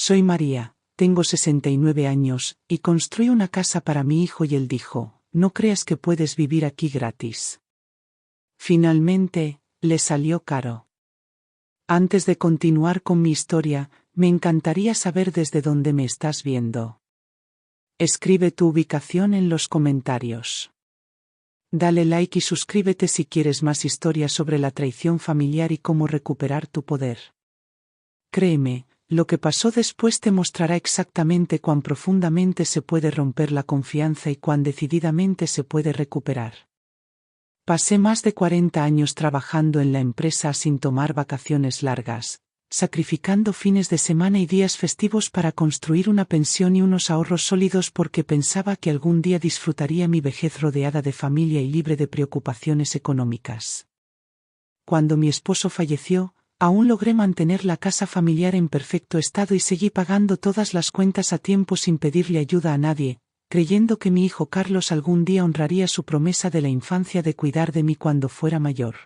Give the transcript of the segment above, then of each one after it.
Soy María, tengo 69 años, y construí una casa para mi hijo y él dijo, no creas que puedes vivir aquí gratis. Finalmente, le salió caro. Antes de continuar con mi historia, me encantaría saber desde dónde me estás viendo. Escribe tu ubicación en los comentarios. Dale like y suscríbete si quieres más historias sobre la traición familiar y cómo recuperar tu poder. Créeme, lo que pasó después te mostrará exactamente cuán profundamente se puede romper la confianza y cuán decididamente se puede recuperar. Pasé más de 40 años trabajando en la empresa sin tomar vacaciones largas, sacrificando fines de semana y días festivos para construir una pensión y unos ahorros sólidos porque pensaba que algún día disfrutaría mi vejez rodeada de familia y libre de preocupaciones económicas. Cuando mi esposo falleció, aún logré mantener la casa familiar en perfecto estado y seguí pagando todas las cuentas a tiempo sin pedirle ayuda a nadie, creyendo que mi hijo Carlos algún día honraría su promesa de la infancia de cuidar de mí cuando fuera mayor.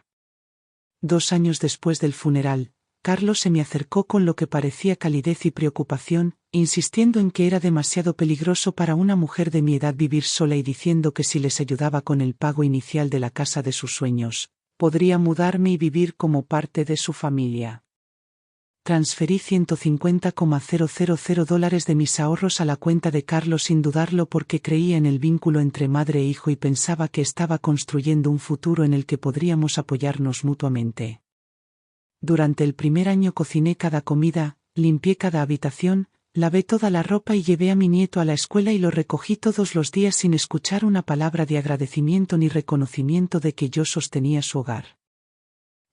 2 años después del funeral, Carlos se me acercó con lo que parecía calidez y preocupación, insistiendo en que era demasiado peligroso para una mujer de mi edad vivir sola y diciendo que si les ayudaba con el pago inicial de la casa de sus sueños, podría mudarme y vivir como parte de su familia. Transferí $150,000 de mis ahorros a la cuenta de Carlos sin dudarlo porque creía en el vínculo entre madre e hijo y pensaba que estaba construyendo un futuro en el que podríamos apoyarnos mutuamente. Durante el primer año cociné cada comida, limpié cada habitación, lavé toda la ropa y llevé a mi nieto a la escuela y lo recogí todos los días sin escuchar una palabra de agradecimiento ni reconocimiento de que yo sostenía su hogar.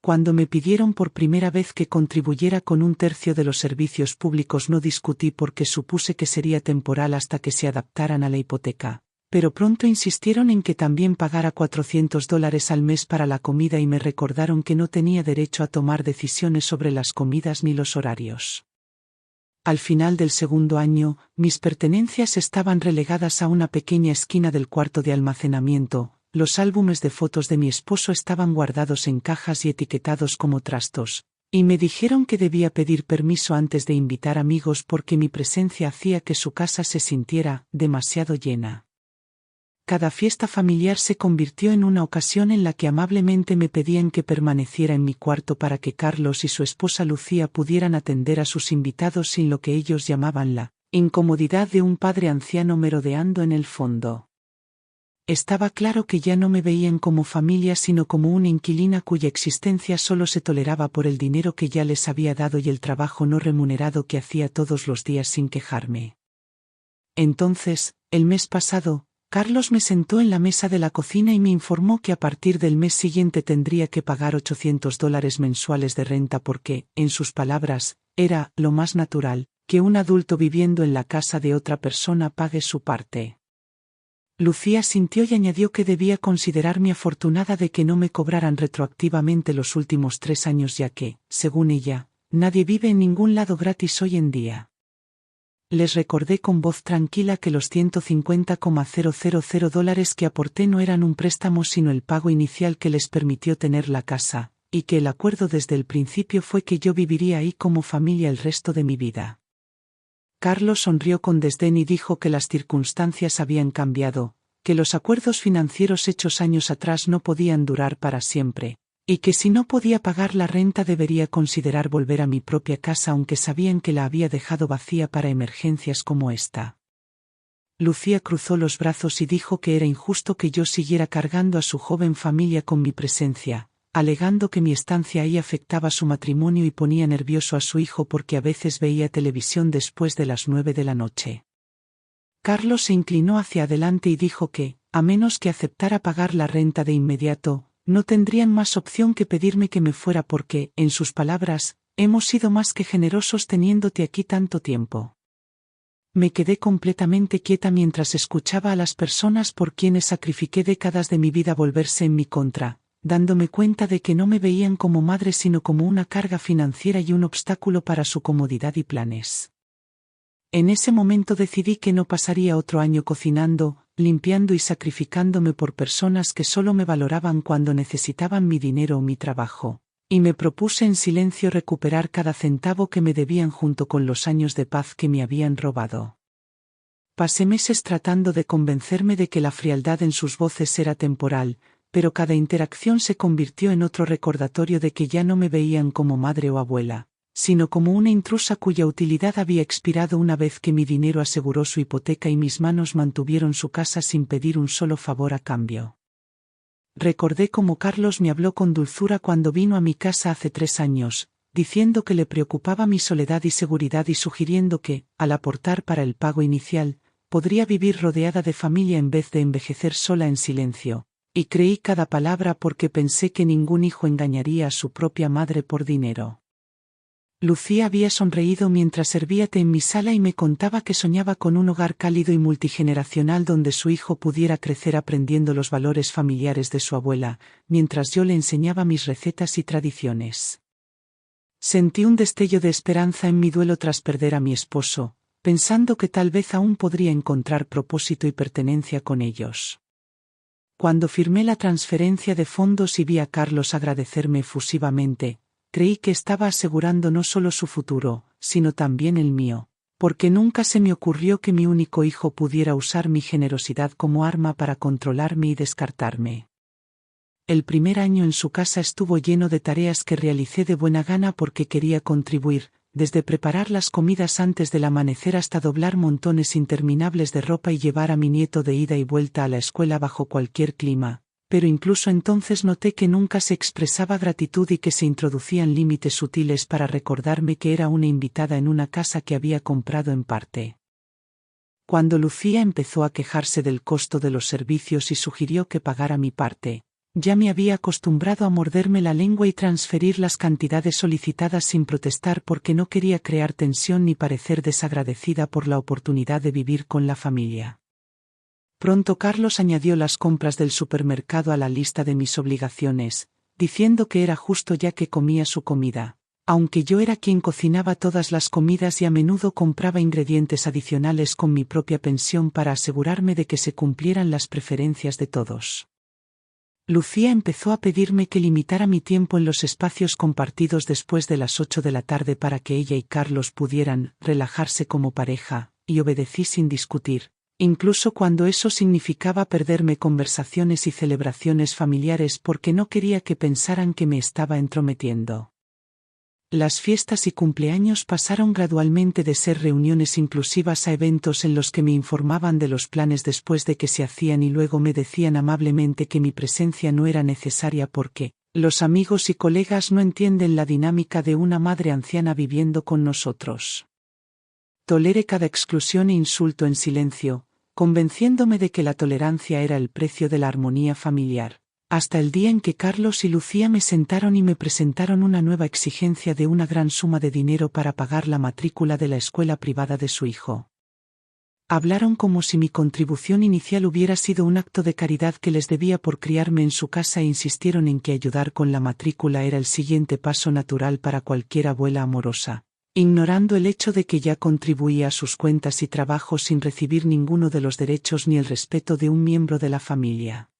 Cuando me pidieron por primera vez que contribuyera con 1/3 de los servicios públicos no discutí porque supuse que sería temporal hasta que se adaptaran a la hipoteca, pero pronto insistieron en que también pagara $400 al mes para la comida y me recordaron que no tenía derecho a tomar decisiones sobre las comidas ni los horarios. Al final del segundo año, mis pertenencias estaban relegadas a una pequeña esquina del cuarto de almacenamiento. Los álbumes de fotos de mi esposo estaban guardados en cajas y etiquetados como trastos, y me dijeron que debía pedir permiso antes de invitar amigos porque mi presencia hacía que su casa se sintiera demasiado llena. Cada fiesta familiar se convirtió en una ocasión en la que amablemente me pedían que permaneciera en mi cuarto para que Carlos y su esposa Lucía pudieran atender a sus invitados sin lo que ellos llamaban la incomodidad de un padre anciano merodeando en el fondo. Estaba claro que ya no me veían como familia sino como una inquilina cuya existencia solo se toleraba por el dinero que ya les había dado y el trabajo no remunerado que hacía todos los días sin quejarme. Entonces, el mes pasado, Carlos me sentó en la mesa de la cocina y me informó que a partir del mes siguiente tendría que pagar $800 mensuales de renta porque, en sus palabras, era lo más natural que un adulto viviendo en la casa de otra persona pague su parte. Lucía sintió y añadió que debía considerarme afortunada de que no me cobraran retroactivamente los últimos 3 años ya que, según ella, nadie vive en ningún lado gratis hoy en día. Les recordé con voz tranquila que los $150,000 que aporté no eran un préstamo sino el pago inicial que les permitió tener la casa, y que el acuerdo desde el principio fue que yo viviría ahí como familia el resto de mi vida. Carlos sonrió con desdén y dijo que las circunstancias habían cambiado, que los acuerdos financieros hechos años atrás no podían durar para siempre, y que si no podía pagar la renta debería considerar volver a mi propia casa aunque sabían que la había dejado vacía para emergencias como esta. Lucía cruzó los brazos y dijo que era injusto que yo siguiera cargando a su joven familia con mi presencia, alegando que mi estancia ahí afectaba su matrimonio y ponía nervioso a su hijo porque a veces veía televisión después de las 9 de la noche. Carlos se inclinó hacia adelante y dijo que, a menos que aceptara pagar la renta de inmediato, no tendrían más opción que pedirme que me fuera porque, en sus palabras, hemos sido más que generosos teniéndote aquí tanto tiempo. Me quedé completamente quieta mientras escuchaba a las personas por quienes sacrifiqué décadas de mi vida volverse en mi contra, dándome cuenta de que no me veían como madre sino como una carga financiera y un obstáculo para su comodidad y planes. En ese momento decidí que no pasaría otro año cocinando, limpiando y sacrificándome por personas que solo me valoraban cuando necesitaban mi dinero o mi trabajo, Y me propuse en silencio recuperar cada centavo que me debían junto con los años de paz que me habían robado. Pasé meses tratando de convencerme de que la frialdad en sus voces era temporal, pero cada interacción se convirtió en otro recordatorio de que ya no me veían como madre o abuela, sino como una intrusa cuya utilidad había expirado una vez que mi dinero aseguró su hipoteca y mis manos mantuvieron su casa sin pedir un solo favor a cambio. Recordé cómo Carlos me habló con dulzura cuando vino a mi casa hace 3 años, diciendo que le preocupaba mi soledad y seguridad y sugiriendo que, al aportar para el pago inicial, podría vivir rodeada de familia en vez de envejecer sola en silencio, y creí cada palabra porque pensé que ningún hijo engañaría a su propia madre por dinero. Lucía había sonreído mientras servía té en mi sala y me contaba que soñaba con un hogar cálido y multigeneracional donde su hijo pudiera crecer aprendiendo los valores familiares de su abuela, mientras yo le enseñaba mis recetas y tradiciones. Sentí un destello de esperanza en mi duelo tras perder a mi esposo, pensando que tal vez aún podría encontrar propósito y pertenencia con ellos. Cuando firmé la transferencia de fondos y vi a Carlos agradecerme efusivamente, creí que estaba asegurando no solo su futuro, sino también el mío, porque nunca se me ocurrió que mi único hijo pudiera usar mi generosidad como arma para controlarme y descartarme. El primer año en su casa estuvo lleno de tareas que realicé de buena gana porque quería contribuir, desde preparar las comidas antes del amanecer hasta doblar montones interminables de ropa y llevar a mi nieto de ida y vuelta a la escuela bajo cualquier clima. Pero incluso entonces noté que nunca se expresaba gratitud y que se introducían límites sutiles para recordarme que era una invitada en una casa que había comprado en parte. Cuando Lucía empezó a quejarse del costo de los servicios y sugirió que pagara mi parte, ya me había acostumbrado a morderme la lengua y transferir las cantidades solicitadas sin protestar porque no quería crear tensión ni parecer desagradecida por la oportunidad de vivir con la familia. Pronto Carlos añadió las compras del supermercado a la lista de mis obligaciones, diciendo que era justo ya que comía su comida, aunque yo era quien cocinaba todas las comidas y a menudo compraba ingredientes adicionales con mi propia pensión para asegurarme de que se cumplieran las preferencias de todos. Lucía empezó a pedirme que limitara mi tiempo en los espacios compartidos después de las 8 de la tarde para que ella y Carlos pudieran relajarse como pareja, y obedecí sin discutir. Incluso cuando eso significaba perderme conversaciones y celebraciones familiares porque no quería que pensaran que me estaba entrometiendo. Las fiestas y cumpleaños pasaron gradualmente de ser reuniones inclusivas a eventos en los que me informaban de los planes después de que se hacían y luego me decían amablemente que mi presencia no era necesaria porque los amigos y colegas no entienden la dinámica de una madre anciana viviendo con nosotros. Toleré cada exclusión e insulto en silencio, convenciéndome de que la tolerancia era el precio de la armonía familiar, hasta el día en que Carlos y Lucía me sentaron y me presentaron una nueva exigencia de una gran suma de dinero para pagar la matrícula de la escuela privada de su hijo. Hablaron como si mi contribución inicial hubiera sido un acto de caridad que les debía por criarme en su casa e insistieron en que ayudar con la matrícula era el siguiente paso natural para cualquier abuela amorosa, ignorando el hecho de que ya contribuía a sus cuentas y trabajos sin recibir ninguno de los derechos ni el respeto de un miembro de la familia.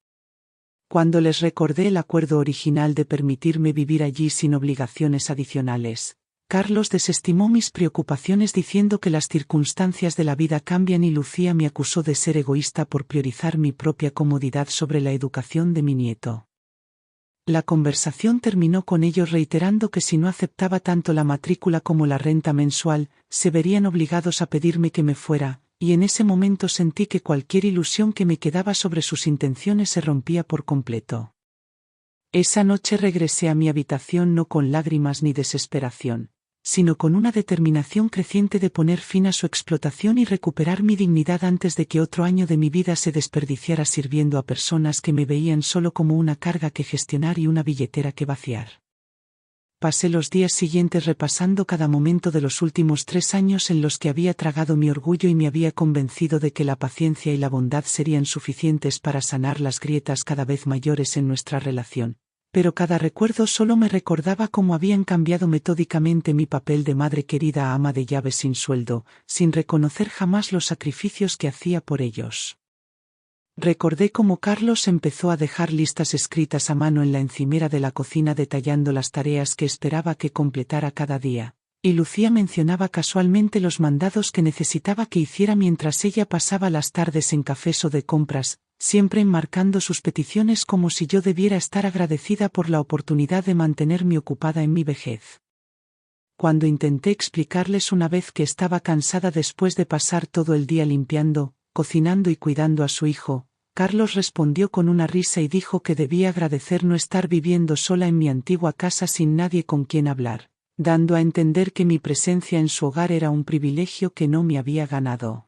Cuando les recordé el acuerdo original de permitirme vivir allí sin obligaciones adicionales, Carlos desestimó mis preocupaciones diciendo que las circunstancias de la vida cambian y Lucía me acusó de ser egoísta por priorizar mi propia comodidad sobre la educación de mi nieto. La conversación terminó con ellos reiterando que si no aceptaba tanto la matrícula como la renta mensual, se verían obligados a pedirme que me fuera, y en ese momento sentí que cualquier ilusión que me quedaba sobre sus intenciones se rompía por completo. Esa noche regresé a mi habitación no con lágrimas ni desesperación, sino con una determinación creciente de poner fin a su explotación y recuperar mi dignidad antes de que otro año de mi vida se desperdiciara sirviendo a personas que me veían solo como una carga que gestionar y una billetera que vaciar. Pasé los días siguientes repasando cada momento de los últimos 3 años en los que había tragado mi orgullo y me había convencido de que la paciencia y la bondad serían suficientes para sanar las grietas cada vez mayores en nuestra relación. Pero cada recuerdo solo me recordaba cómo habían cambiado metódicamente mi papel de madre querida a ama de llaves sin sueldo, sin reconocer jamás los sacrificios que hacía por ellos. Recordé cómo Carlos empezó a dejar listas escritas a mano en la encimera de la cocina detallando las tareas que esperaba que completara cada día, y Lucía mencionaba casualmente los mandados que necesitaba que hiciera mientras ella pasaba las tardes en cafés o de compras, siempre enmarcando sus peticiones como si yo debiera estar agradecida por la oportunidad de mantenerme ocupada en mi vejez. Cuando intenté explicarles una vez que estaba cansada después de pasar todo el día limpiando, cocinando y cuidando a su hijo, Carlos respondió con una risa y dijo que debía agradecer no estar viviendo sola en mi antigua casa sin nadie con quien hablar, dando a entender que mi presencia en su hogar era un privilegio que no me había ganado.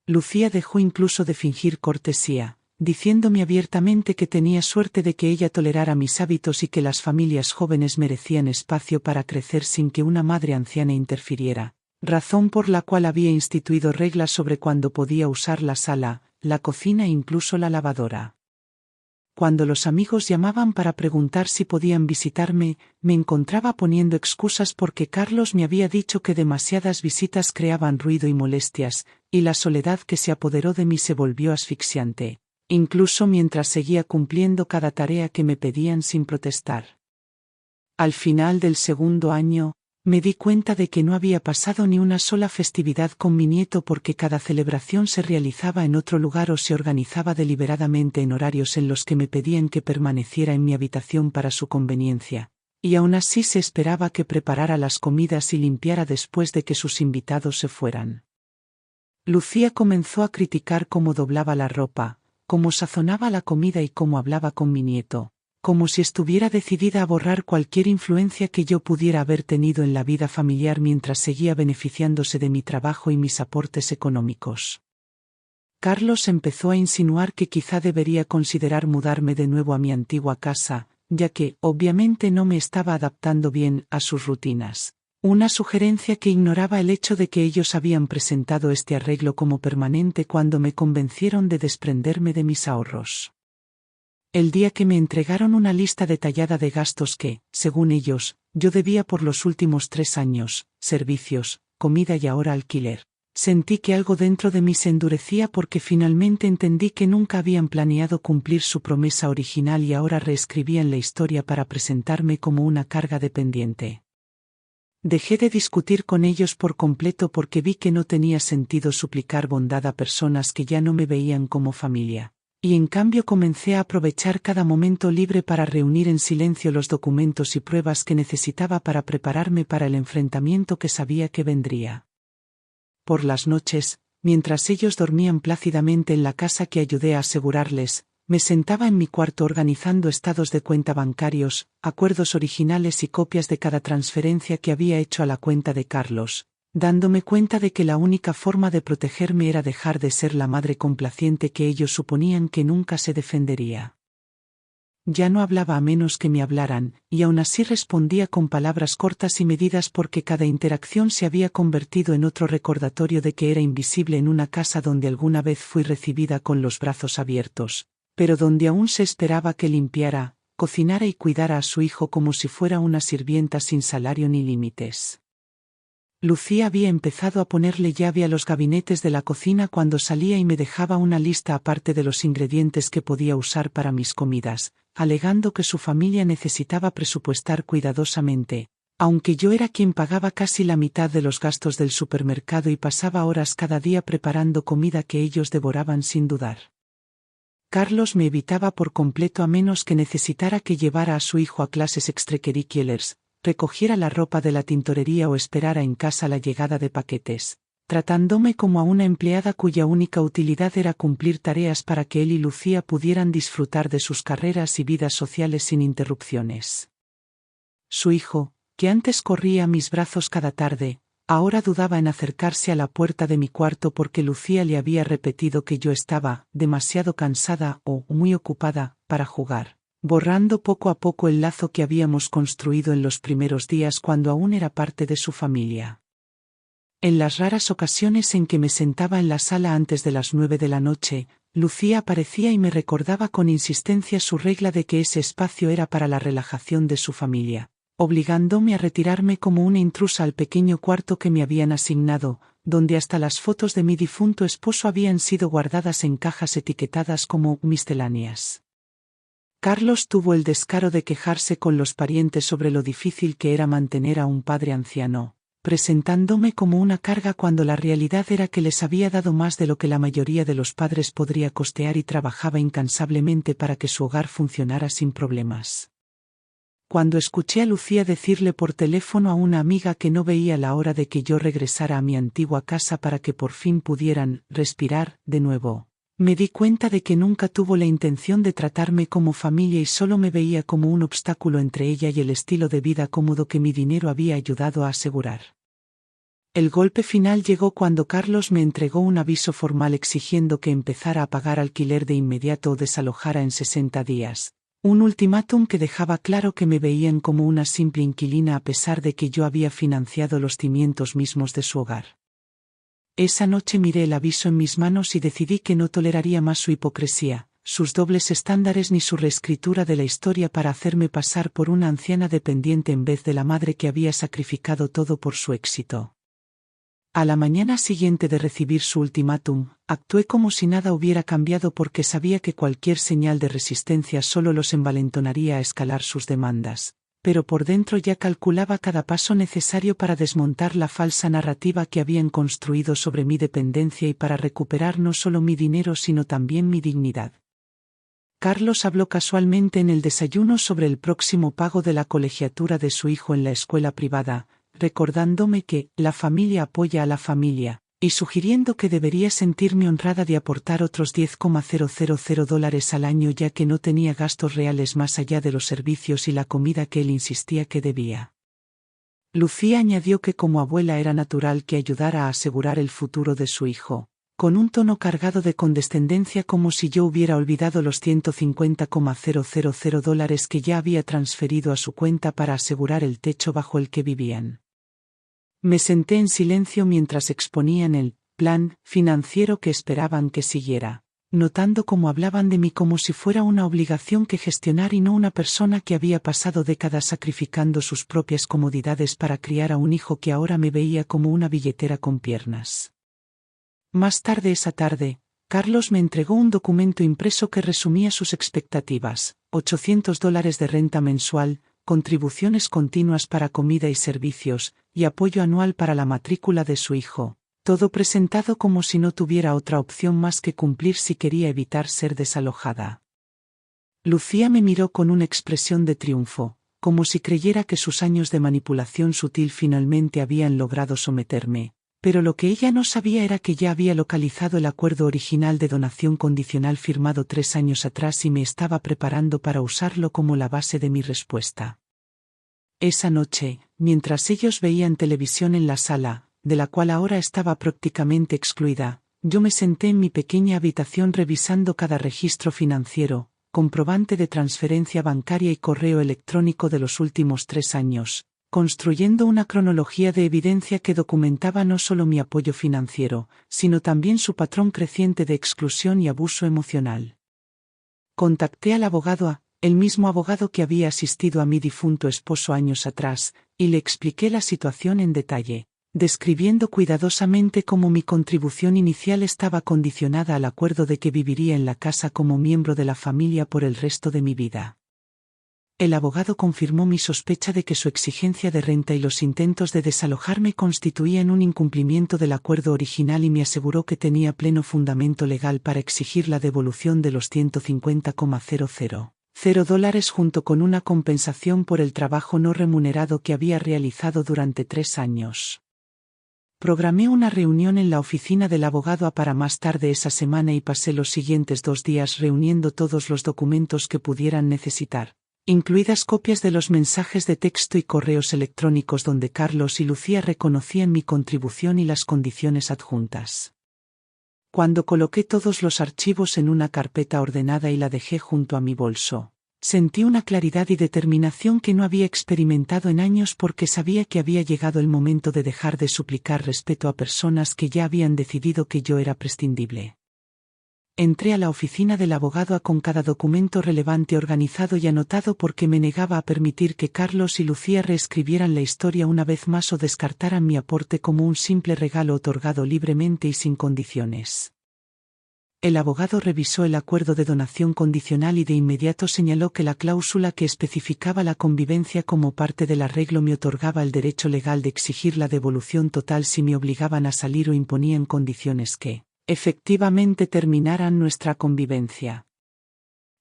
Lucía dejó incluso de fingir cortesía, diciéndome abiertamente que tenía suerte de que ella tolerara mis hábitos y que las familias jóvenes merecían espacio para crecer sin que una madre anciana interfiriera, razón por la cual había instituido reglas sobre cuándo podía usar la sala, la cocina e incluso la lavadora. Cuando los amigos llamaban para preguntar si podían visitarme, me encontraba poniendo excusas porque Carlos me había dicho que demasiadas visitas creaban ruido y molestias, y la soledad que se apoderó de mí se volvió asfixiante, incluso mientras seguía cumpliendo cada tarea que me pedían sin protestar. Al final del segundo año, me di cuenta de que no había pasado ni una sola festividad con mi nieto porque cada celebración se realizaba en otro lugar o se organizaba deliberadamente en horarios en los que me pedían que permaneciera en mi habitación para su conveniencia, y aún así se esperaba que preparara las comidas y limpiara después de que sus invitados se fueran. Lucía comenzó a criticar cómo doblaba la ropa, cómo sazonaba la comida y cómo hablaba con mi nieto, como si estuviera decidida a borrar cualquier influencia que yo pudiera haber tenido en la vida familiar mientras seguía beneficiándose de mi trabajo y mis aportes económicos. Carlos empezó a insinuar que quizá debería considerar mudarme de nuevo a mi antigua casa, ya que, obviamente, no me estaba adaptando bien a sus rutinas. Una sugerencia que ignoraba el hecho de que ellos habían presentado este arreglo como permanente cuando me convencieron de desprenderme de mis ahorros. El día que me entregaron una lista detallada de gastos que, según ellos, yo debía por los últimos 3 años, servicios, comida y ahora alquiler, sentí que algo dentro de mí se endurecía porque finalmente entendí que nunca habían planeado cumplir su promesa original y ahora reescribían la historia para presentarme como una carga dependiente. Dejé de discutir con ellos por completo porque vi que no tenía sentido suplicar bondad a personas que ya no me veían como familia. Y en cambio comencé a aprovechar cada momento libre para reunir en silencio los documentos y pruebas que necesitaba para prepararme para el enfrentamiento que sabía que vendría. Por las noches, mientras ellos dormían plácidamente en la casa que ayudé a asegurarles, me sentaba en mi cuarto organizando estados de cuenta bancarios, acuerdos originales y copias de cada transferencia que había hecho a la cuenta de Carlos, dándome cuenta de que la única forma de protegerme era dejar de ser la madre complaciente que ellos suponían que nunca se defendería. Ya no hablaba a menos que me hablaran, y aún así respondía con palabras cortas y medidas porque cada interacción se había convertido en otro recordatorio de que era invisible en una casa donde alguna vez fui recibida con los brazos abiertos, pero donde aún se esperaba que limpiara, cocinara y cuidara a su hijo como si fuera una sirvienta sin salario ni límites. Lucía había empezado a ponerle llave a los gabinetes de la cocina cuando salía y me dejaba una lista aparte de los ingredientes que podía usar para mis comidas, alegando que su familia necesitaba presupuestar cuidadosamente, aunque yo era quien pagaba casi la mitad de los gastos del supermercado y pasaba horas cada día preparando comida que ellos devoraban sin dudar. Carlos me evitaba por completo a menos que necesitara que llevara a su hijo a clases extracurriculares, recogiera la ropa de la tintorería o esperara en casa la llegada de paquetes, tratándome como a una empleada cuya única utilidad era cumplir tareas para que él y Lucía pudieran disfrutar de sus carreras y vidas sociales sin interrupciones. Su hijo, que antes corría a mis brazos cada tarde, ahora dudaba en acercarse a la puerta de mi cuarto porque Lucía le había repetido que yo estaba demasiado cansada o muy ocupada para jugar, borrando poco a poco el lazo que habíamos construido en los primeros días cuando aún era parte de su familia. En las raras ocasiones en que me sentaba en la sala antes de las 9 de la noche, Lucía aparecía y me recordaba con insistencia su regla de que ese espacio era para la relajación de su familia, obligándome a retirarme como una intrusa al pequeño cuarto que me habían asignado, donde hasta las fotos de mi difunto esposo habían sido guardadas en cajas etiquetadas como misceláneas. Carlos tuvo el descaro de quejarse con los parientes sobre lo difícil que era mantener a un padre anciano, presentándome como una carga cuando la realidad era que les había dado más de lo que la mayoría de los padres podría costear y trabajaba incansablemente para que su hogar funcionara sin problemas. Cuando escuché a Lucía decirle por teléfono a una amiga que no veía la hora de que yo regresara a mi antigua casa para que por fin pudieran respirar de nuevo, me di cuenta de que nunca tuvo la intención de tratarme como familia y solo me veía como un obstáculo entre ella y el estilo de vida cómodo que mi dinero había ayudado a asegurar. El golpe final llegó cuando Carlos me entregó un aviso formal exigiendo que empezara a pagar alquiler de inmediato o desalojara en 60 días. Un ultimátum que dejaba claro que me veían como una simple inquilina a pesar de que yo había financiado los cimientos mismos de su hogar. Esa noche miré el aviso en mis manos y decidí que no toleraría más su hipocresía, sus dobles estándares ni su reescritura de la historia para hacerme pasar por una anciana dependiente en vez de la madre que había sacrificado todo por su éxito. A la mañana siguiente de recibir su ultimátum, actué como si nada hubiera cambiado porque sabía que cualquier señal de resistencia solo los envalentonaría a escalar sus demandas, pero por dentro ya calculaba cada paso necesario para desmontar la falsa narrativa que habían construido sobre mi dependencia y para recuperar no solo mi dinero sino también mi dignidad. Carlos habló casualmente en el desayuno sobre el próximo pago de la colegiatura de su hijo en la escuela privada, recordándome que la familia apoya a la familia, y sugiriendo que debería sentirme honrada de aportar otros $10,000 al año ya que no tenía gastos reales más allá de los servicios y la comida que él insistía que debía. Lucía añadió que como abuela era natural que ayudara a asegurar el futuro de su hijo, con un tono cargado de condescendencia como si yo hubiera olvidado los $150,000 que ya había transferido a su cuenta para asegurar el techo bajo el que vivían. Me senté en silencio mientras exponían el plan financiero que esperaban que siguiera, notando cómo hablaban de mí como si fuera una obligación que gestionar y no una persona que había pasado décadas sacrificando sus propias comodidades para criar a un hijo que ahora me veía como una billetera con piernas. Más tarde esa tarde, Carlos me entregó un documento impreso que resumía sus expectativas: $800 de renta mensual, contribuciones continuas para comida y servicios, y apoyo anual para la matrícula de su hijo, todo presentado como si no tuviera otra opción más que cumplir si quería evitar ser desalojada. Lucía me miró con una expresión de triunfo, como si creyera que sus años de manipulación sutil finalmente habían logrado someterme, pero lo que ella no sabía era que ya había localizado el acuerdo original de donación condicional firmado 3 años atrás y me estaba preparando para usarlo como la base de mi respuesta. Esa noche, mientras ellos veían televisión en la sala, de la cual ahora estaba prácticamente excluida, yo me senté en mi pequeña habitación revisando cada registro financiero, comprobante de transferencia bancaria y correo electrónico de los últimos 3 años, construyendo una cronología de evidencia que documentaba no solo mi apoyo financiero, sino también su patrón creciente de exclusión y abuso emocional. Contacté al abogado, el mismo abogado que había asistido a mi difunto esposo años atrás, y le expliqué la situación en detalle, describiendo cuidadosamente cómo mi contribución inicial estaba condicionada al acuerdo de que viviría en la casa como miembro de la familia por el resto de mi vida. El abogado confirmó mi sospecha de que su exigencia de renta y los intentos de desalojarme constituían un incumplimiento del acuerdo original y me aseguró que tenía pleno fundamento legal para exigir la devolución de los $150,000 junto con una compensación por el trabajo no remunerado que había realizado durante 3 años. Programé una reunión en la oficina del abogado para más tarde esa semana y pasé los siguientes 2 días reuniendo todos los documentos que pudieran necesitar, incluidas copias de los mensajes de texto y correos electrónicos donde Carlos y Lucía reconocían mi contribución y las condiciones adjuntas. Cuando coloqué todos los archivos en una carpeta ordenada y la dejé junto a mi bolso, sentí una claridad y determinación que no había experimentado en años porque sabía que había llegado el momento de dejar de suplicar respeto a personas que ya habían decidido que yo era prescindible. Entré a la oficina del abogado con cada documento relevante organizado y anotado porque me negaba a permitir que Carlos y Lucía reescribieran la historia una vez más o descartaran mi aporte como un simple regalo otorgado libremente y sin condiciones. El abogado revisó el acuerdo de donación condicional y de inmediato señaló que la cláusula que especificaba la convivencia como parte del arreglo me otorgaba el derecho legal de exigir la devolución total si me obligaban a salir o imponían condiciones que efectivamente terminaran nuestra convivencia.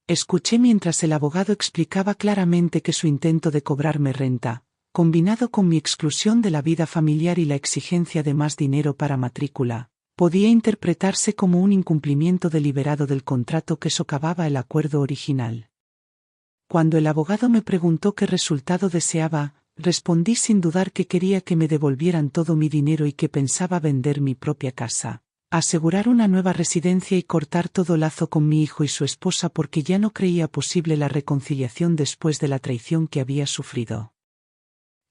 Escuché mientras el abogado explicaba claramente que su intento de cobrarme renta, combinado con mi exclusión de la vida familiar y la exigencia de más dinero para matrícula, podía interpretarse como un incumplimiento deliberado del contrato que socavaba el acuerdo original. Cuando el abogado me preguntó qué resultado deseaba, respondí sin dudar que quería que me devolvieran todo mi dinero y que pensaba vender mi propia casa, asegurar una nueva residencia y cortar todo lazo con mi hijo y su esposa porque ya no creía posible la reconciliación después de la traición que había sufrido.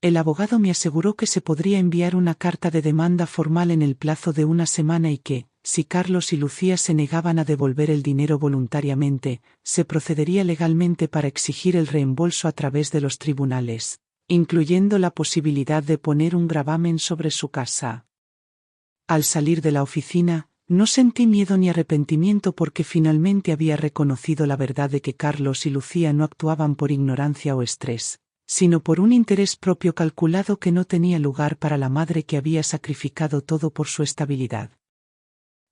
El abogado me aseguró que se podría enviar una carta de demanda formal en el plazo de una semana y que, si Carlos y Lucía se negaban a devolver el dinero voluntariamente, se procedería legalmente para exigir el reembolso a través de los tribunales, incluyendo la posibilidad de poner un gravamen sobre su casa. Al salir de la oficina, no sentí miedo ni arrepentimiento porque finalmente había reconocido la verdad de que Carlos y Lucía no actuaban por ignorancia o estrés, sino por un interés propio calculado que no tenía lugar para la madre que había sacrificado todo por su estabilidad.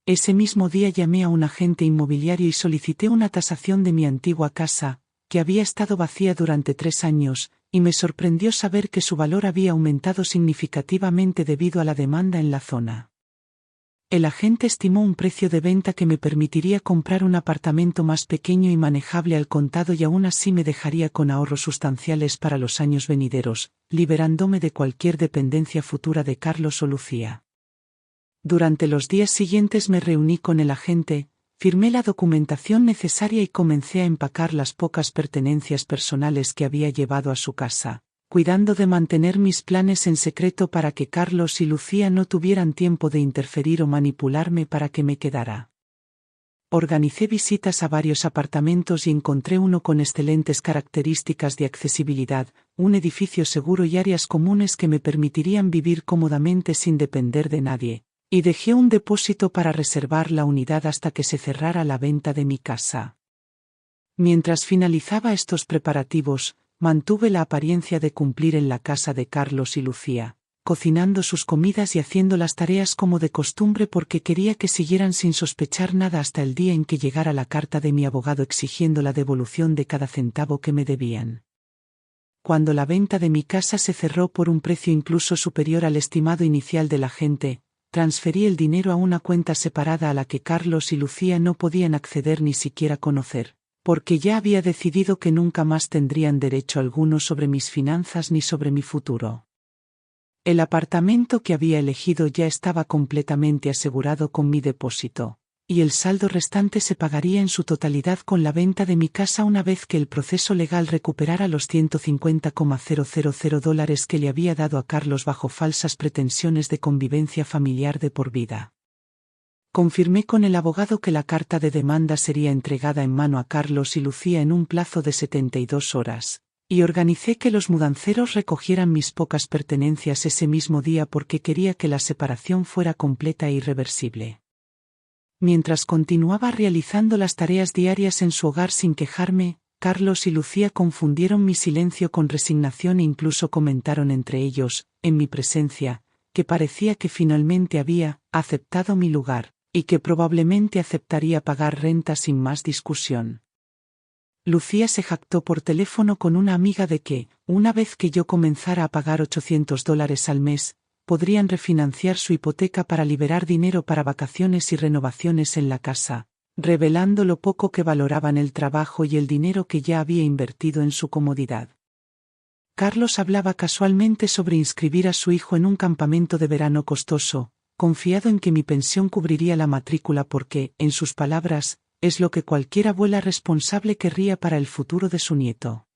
Ese mismo día llamé a un agente inmobiliario y solicité una tasación de mi antigua casa, que había estado vacía durante 3 años, y me sorprendió saber que su valor había aumentado significativamente debido a la demanda en la zona. El agente estimó un precio de venta que me permitiría comprar un apartamento más pequeño y manejable al contado y aún así me dejaría con ahorros sustanciales para los años venideros, liberándome de cualquier dependencia futura de Carlos o Lucía. Durante los días siguientes me reuní con el agente, firmé la documentación necesaria y comencé a empacar las pocas pertenencias personales que había llevado a su casa, cuidando de mantener mis planes en secreto para que Carlos y Lucía no tuvieran tiempo de interferir o manipularme para que me quedara. Organicé visitas a varios apartamentos y encontré uno con excelentes características de accesibilidad, un edificio seguro y áreas comunes que me permitirían vivir cómodamente sin depender de nadie, y dejé un depósito para reservar la unidad hasta que se cerrara la venta de mi casa. Mientras finalizaba estos preparativos, mantuve la apariencia de cumplir en la casa de Carlos y Lucía, cocinando sus comidas y haciendo las tareas como de costumbre porque quería que siguieran sin sospechar nada hasta el día en que llegara la carta de mi abogado exigiendo la devolución de cada centavo que me debían. Cuando la venta de mi casa se cerró por un precio incluso superior al estimado inicial del agente, transferí el dinero a una cuenta separada a la que Carlos y Lucía no podían acceder ni siquiera conocer, porque ya había decidido que nunca más tendrían derecho alguno sobre mis finanzas ni sobre mi futuro. El apartamento que había elegido ya estaba completamente asegurado con mi depósito, y el saldo restante se pagaría en su totalidad con la venta de mi casa una vez que el proceso legal recuperara los $150,000 que le había dado a Carlos bajo falsas pretensiones de convivencia familiar de por vida. Confirmé con el abogado que la carta de demanda sería entregada en mano a Carlos y Lucía en un plazo de 72 horas, y organicé que los mudanceros recogieran mis pocas pertenencias ese mismo día porque quería que la separación fuera completa e irreversible. Mientras continuaba realizando las tareas diarias en su hogar sin quejarme, Carlos y Lucía confundieron mi silencio con resignación e incluso comentaron entre ellos, en mi presencia, que parecía que finalmente había aceptado mi lugar, y que probablemente aceptaría pagar renta sin más discusión. Lucía se jactó por teléfono con una amiga de que, una vez que yo comenzara a pagar $800 al mes, podrían refinanciar su hipoteca para liberar dinero para vacaciones y renovaciones en la casa, revelando lo poco que valoraban el trabajo y el dinero que ya había invertido en su comodidad. Carlos hablaba casualmente sobre inscribir a su hijo en un campamento de verano costoso, confiado en que mi pensión cubriría la matrícula porque, en sus palabras, es lo que cualquier abuela responsable querría para el futuro de su nieto.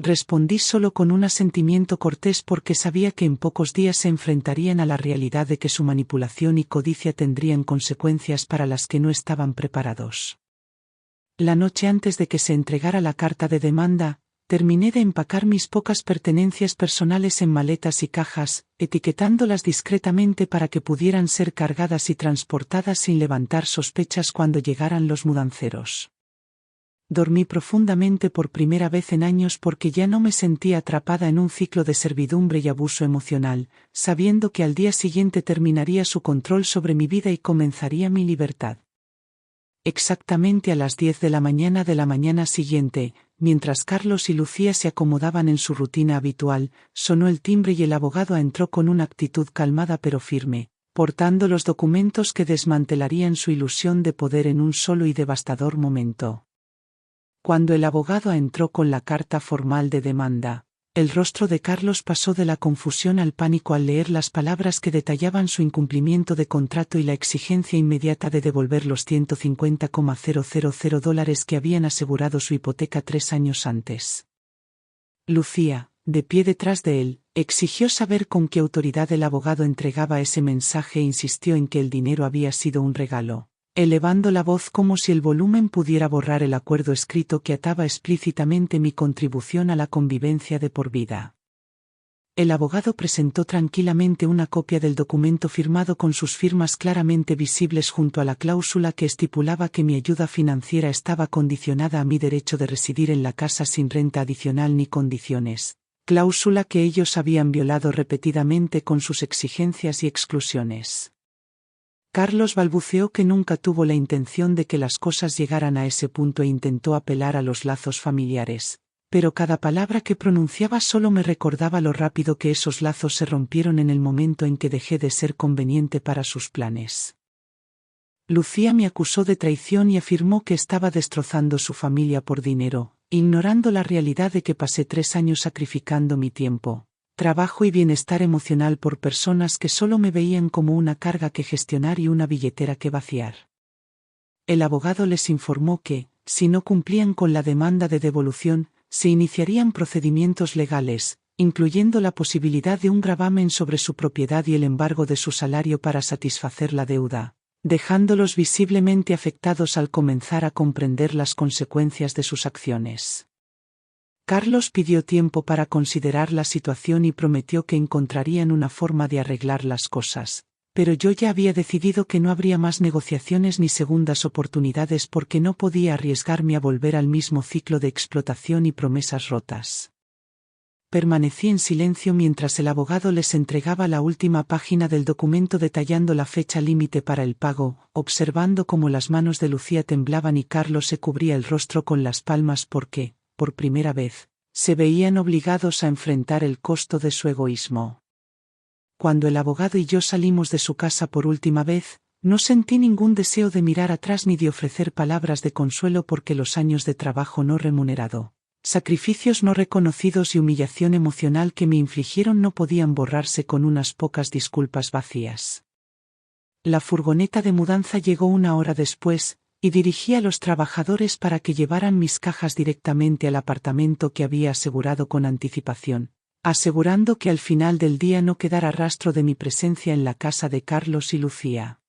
Respondí solo con un asentimiento cortés porque sabía que en pocos días se enfrentarían a la realidad de que su manipulación y codicia tendrían consecuencias para las que no estaban preparados. La noche antes de que se entregara la carta de demanda, terminé de empacar mis pocas pertenencias personales en maletas y cajas, etiquetándolas discretamente para que pudieran ser cargadas y transportadas sin levantar sospechas cuando llegaran los mudanceros. Dormí profundamente por primera vez en años porque ya no me sentía atrapada en un ciclo de servidumbre y abuso emocional, sabiendo que al día siguiente terminaría su control sobre mi vida y comenzaría mi libertad. Exactamente a las 10 de la mañana siguiente, mientras Carlos y Lucía se acomodaban en su rutina habitual, sonó el timbre y el abogado entró con una actitud calmada pero firme, portando los documentos que desmantelarían su ilusión de poder en un solo y devastador momento. Cuando el abogado entró con la carta formal de demanda, el rostro de Carlos pasó de la confusión al pánico al leer las palabras que detallaban su incumplimiento de contrato y la exigencia inmediata de devolver los $150,000 que habían asegurado su hipoteca 3 años antes. Lucía, de pie detrás de él, exigió saber con qué autoridad el abogado entregaba ese mensaje e insistió en que el dinero había sido un regalo, elevando la voz como si el volumen pudiera borrar el acuerdo escrito que ataba explícitamente mi contribución a la convivencia de por vida. El abogado presentó tranquilamente una copia del documento firmado con sus firmas claramente visibles junto a la cláusula que estipulaba que mi ayuda financiera estaba condicionada a mi derecho de residir en la casa sin renta adicional ni condiciones, cláusula que ellos habían violado repetidamente con sus exigencias y exclusiones. Carlos balbuceó que nunca tuvo la intención de que las cosas llegaran a ese punto e intentó apelar a los lazos familiares, pero cada palabra que pronunciaba solo me recordaba lo rápido que esos lazos se rompieron en el momento en que dejé de ser conveniente para sus planes. Lucía me acusó de traición y afirmó que estaba destrozando su familia por dinero, ignorando la realidad de que pasé 3 años sacrificando mi tiempo, trabajo y bienestar emocional por personas que solo me veían como una carga que gestionar y una billetera que vaciar. El abogado les informó que, si no cumplían con la demanda de devolución, se iniciarían procedimientos legales, incluyendo la posibilidad de un gravamen sobre su propiedad y el embargo de su salario para satisfacer la deuda, dejándolos visiblemente afectados al comenzar a comprender las consecuencias de sus acciones. Carlos pidió tiempo para considerar la situación y prometió que encontrarían una forma de arreglar las cosas, pero yo ya había decidido que no habría más negociaciones ni segundas oportunidades porque no podía arriesgarme a volver al mismo ciclo de explotación y promesas rotas. Permanecí en silencio mientras el abogado les entregaba la última página del documento detallando la fecha límite para el pago, observando cómo las manos de Lucía temblaban y Carlos se cubría el rostro con las palmas porque, por primera vez, se veían obligados a enfrentar el costo de su egoísmo. Cuando el abogado y yo salimos de su casa por última vez, no sentí ningún deseo de mirar atrás ni de ofrecer palabras de consuelo porque los años de trabajo no remunerado, sacrificios no reconocidos y humillación emocional que me infligieron no podían borrarse con unas pocas disculpas vacías. La furgoneta de mudanza llegó 1 hora después, y dirigí a los trabajadores para que llevaran mis cajas directamente al apartamento que había asegurado con anticipación, asegurando que al final del día no quedara rastro de mi presencia en la casa de Carlos y Lucía.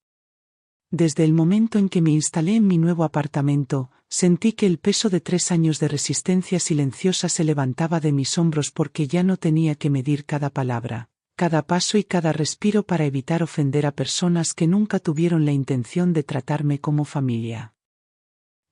Desde el momento en que me instalé en mi nuevo apartamento, sentí que el peso de 3 años de resistencia silenciosa se levantaba de mis hombros porque ya no tenía que medir cada palabra, cada paso y cada respiro para evitar ofender a personas que nunca tuvieron la intención de tratarme como familia.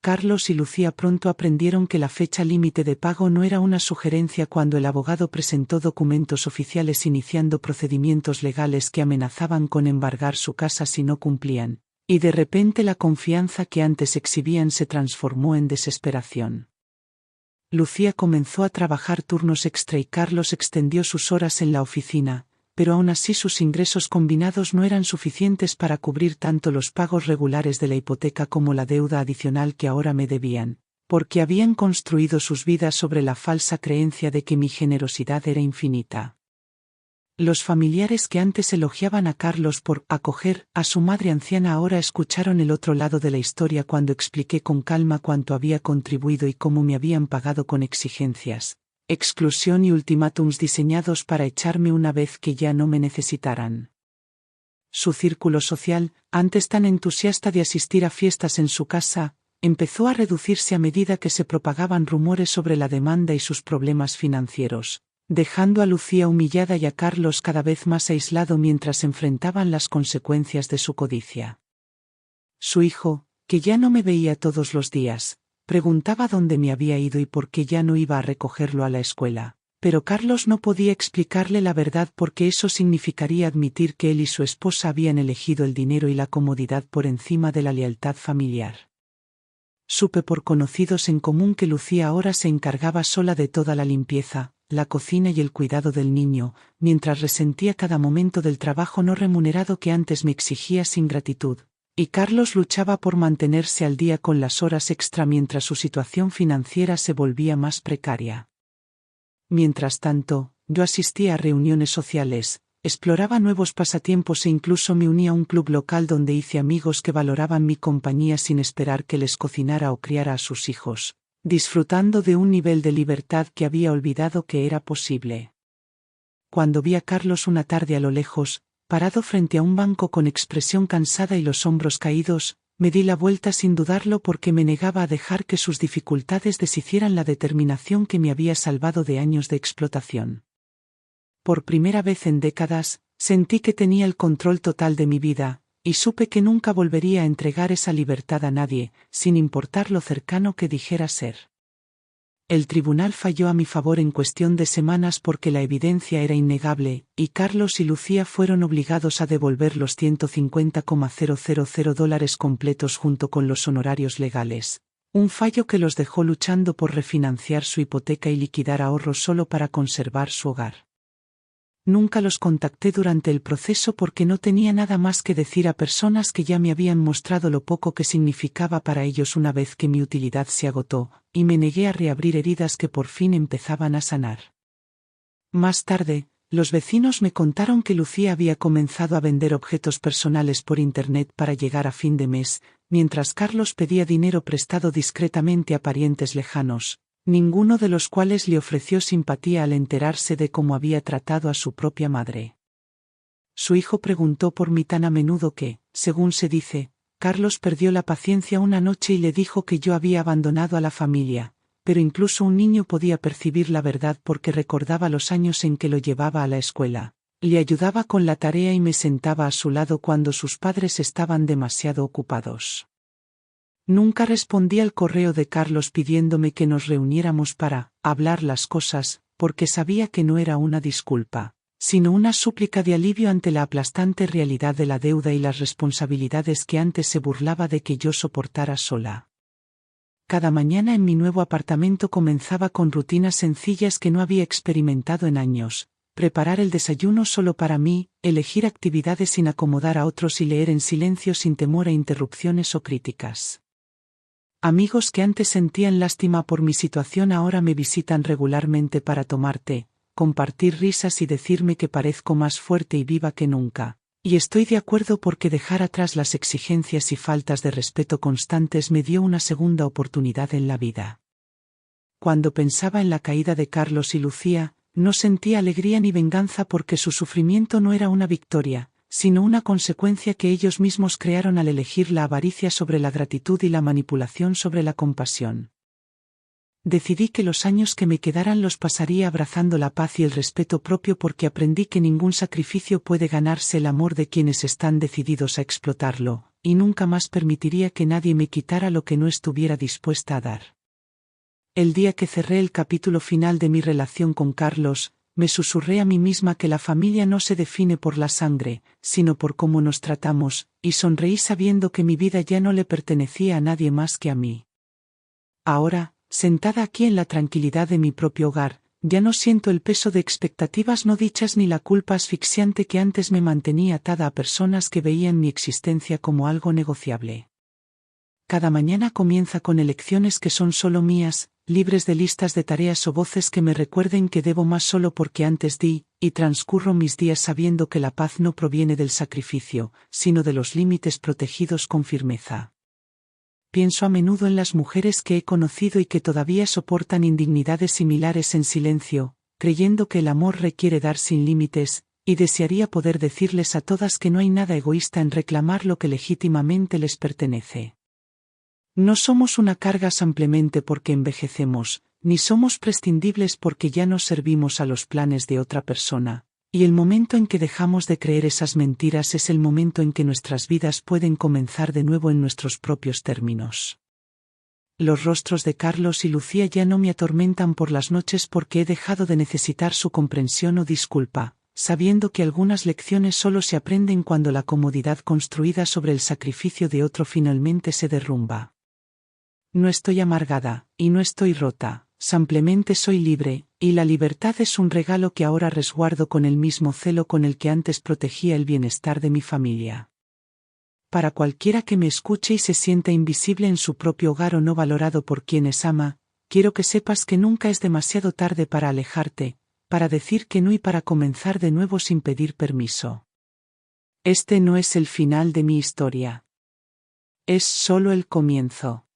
Carlos y Lucía pronto aprendieron que la fecha límite de pago no era una sugerencia cuando el abogado presentó documentos oficiales iniciando procedimientos legales que amenazaban con embargar su casa si no cumplían, y de repente la confianza que antes exhibían se transformó en desesperación. Lucía comenzó a trabajar turnos extra y Carlos extendió sus horas en la oficina, pero aún así sus ingresos combinados no eran suficientes para cubrir tanto los pagos regulares de la hipoteca como la deuda adicional que ahora me debían, porque habían construido sus vidas sobre la falsa creencia de que mi generosidad era infinita. Los familiares que antes elogiaban a Carlos por acoger a su madre anciana ahora escucharon el otro lado de la historia cuando expliqué con calma cuánto había contribuido y cómo me habían pagado con exigencias, exclusión y ultimátums diseñados para echarme una vez que ya no me necesitaran. Su círculo social, antes tan entusiasta de asistir a fiestas en su casa, empezó a reducirse a medida que se propagaban rumores sobre la demanda y sus problemas financieros, dejando a Lucía humillada y a Carlos cada vez más aislado mientras enfrentaban las consecuencias de su codicia. Su hijo, que ya no me veía todos los días, preguntaba dónde me había ido y por qué ya no iba a recogerlo a la escuela, pero Carlos no podía explicarle la verdad porque eso significaría admitir que él y su esposa habían elegido el dinero y la comodidad por encima de la lealtad familiar. Supe por conocidos en común que Lucía ahora se encargaba sola de toda la limpieza, la cocina y el cuidado del niño, mientras resentía cada momento del trabajo no remunerado que antes me exigía sin gratitud. Y Carlos luchaba por mantenerse al día con las horas extra mientras su situación financiera se volvía más precaria. Mientras tanto, yo asistía a reuniones sociales, exploraba nuevos pasatiempos e incluso me uní a un club local donde hice amigos que valoraban mi compañía sin esperar que les cocinara o criara a sus hijos, disfrutando de un nivel de libertad que había olvidado que era posible. Cuando vi a Carlos una tarde a lo lejos, parado frente a un banco con expresión cansada y los hombros caídos, me di la vuelta sin dudarlo porque me negaba a dejar que sus dificultades deshicieran la determinación que me había salvado de años de explotación. Por primera vez en décadas, sentí que tenía el control total de mi vida, y supe que nunca volvería a entregar esa libertad a nadie, sin importar lo cercano que dijera ser. El tribunal falló a mi favor en cuestión de semanas porque la evidencia era innegable, y Carlos y Lucía fueron obligados a devolver los $150,000 completos junto con los honorarios legales. Un fallo que los dejó luchando por refinanciar su hipoteca y liquidar ahorros solo para conservar su hogar. Nunca los contacté durante el proceso porque no tenía nada más que decir a personas que ya me habían mostrado lo poco que significaba para ellos una vez que mi utilidad se agotó, y me negué a reabrir heridas que por fin empezaban a sanar. Más tarde, los vecinos me contaron que Lucía había comenzado a vender objetos personales por internet para llegar a fin de mes, mientras Carlos pedía dinero prestado discretamente a parientes lejanos, ninguno de los cuales le ofreció simpatía al enterarse de cómo había tratado a su propia madre. Su hijo preguntó por mí tan a menudo que, según se dice, Carlos perdió la paciencia una noche y le dijo que yo había abandonado a la familia, pero incluso un niño podía percibir la verdad porque recordaba los años en que lo llevaba a la escuela, le ayudaba con la tarea y me sentaba a su lado cuando sus padres estaban demasiado ocupados. Nunca respondí al correo de Carlos pidiéndome que nos reuniéramos para hablar las cosas, porque sabía que no era una disculpa, sino una súplica de alivio ante la aplastante realidad de la deuda y las responsabilidades que antes se burlaba de que yo soportara sola. Cada mañana en mi nuevo apartamento comenzaba con rutinas sencillas que no había experimentado en años: preparar el desayuno solo para mí, elegir actividades sin acomodar a otros y leer en silencio sin temor a interrupciones o críticas. Amigos que antes sentían lástima por mi situación ahora me visitan regularmente para tomar té, compartir risas y decirme que parezco más fuerte y viva que nunca. Y estoy de acuerdo porque dejar atrás las exigencias y faltas de respeto constantes me dio una segunda oportunidad en la vida. Cuando pensaba en la caída de Carlos y Lucía, no sentía alegría ni venganza porque su sufrimiento no era una victoria, sino una consecuencia que ellos mismos crearon al elegir la avaricia sobre la gratitud y la manipulación sobre la compasión. Decidí que los años que me quedaran los pasaría abrazando la paz y el respeto propio porque aprendí que ningún sacrificio puede ganarse el amor de quienes están decididos a explotarlo, y nunca más permitiría que nadie me quitara lo que no estuviera dispuesta a dar. El día que cerré el capítulo final de mi relación con Carlos, me susurré a mí misma que la familia no se define por la sangre, sino por cómo nos tratamos, y sonreí sabiendo que mi vida ya no le pertenecía a nadie más que a mí. Ahora, sentada aquí en la tranquilidad de mi propio hogar, ya no siento el peso de expectativas no dichas ni la culpa asfixiante que antes me mantenía atada a personas que veían mi existencia como algo negociable. Cada mañana comienza con elecciones que son solo mías, libres de listas de tareas o voces que me recuerden que debo más solo porque antes di, y transcurro mis días sabiendo que la paz no proviene del sacrificio, sino de los límites protegidos con firmeza. Pienso a menudo en las mujeres que he conocido y que todavía soportan indignidades similares en silencio, creyendo que el amor requiere dar sin límites, y desearía poder decirles a todas que no hay nada egoísta en reclamar lo que legítimamente les pertenece. No somos una carga simplemente porque envejecemos, ni somos prescindibles porque ya no servimos a los planes de otra persona, y el momento en que dejamos de creer esas mentiras es el momento en que nuestras vidas pueden comenzar de nuevo en nuestros propios términos. Los rostros de Carlos y Lucía ya no me atormentan por las noches porque he dejado de necesitar su comprensión o disculpa, sabiendo que algunas lecciones solo se aprenden cuando la comodidad construida sobre el sacrificio de otro finalmente se derrumba. No estoy amargada, y no estoy rota, simplemente soy libre, y la libertad es un regalo que ahora resguardo con el mismo celo con el que antes protegía el bienestar de mi familia. Para cualquiera que me escuche y se sienta invisible en su propio hogar o no valorado por quienes ama, quiero que sepas que nunca es demasiado tarde para alejarte, para decir que no y para comenzar de nuevo sin pedir permiso. Este no es el final de mi historia. Es solo el comienzo.